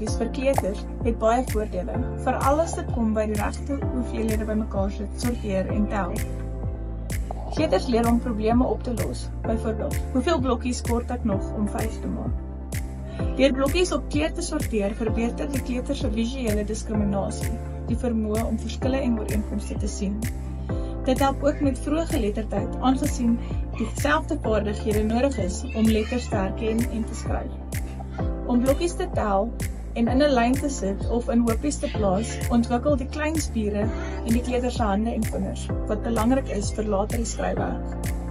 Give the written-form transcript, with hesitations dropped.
blokkies vir kleuters het baie voordele, veral as dit kom by die regte hoeveelhede bymekaar sit, sorteer en tel. Kleuters leer om probleme op te los, byvoorbeeld, hoeveel blokkies kort ek nog om 5 te maak? Deur blokkies op kleur te sorteer, verbeter die kleuters se visuele diskriminasie, die vermoë om verskille en ooreenkomste te sien. Dit help ook met vroeë geletterdheid, aangesien dieselfde vaardighede nodig is om letters te herken en te skryf. Om blokkies te tel en in 'n lyn te sit of in hoopies te plaas, ontwikkel die klein spiere in die kleuter se hande en vingers, wat belangrik is vir later die skryfwerk.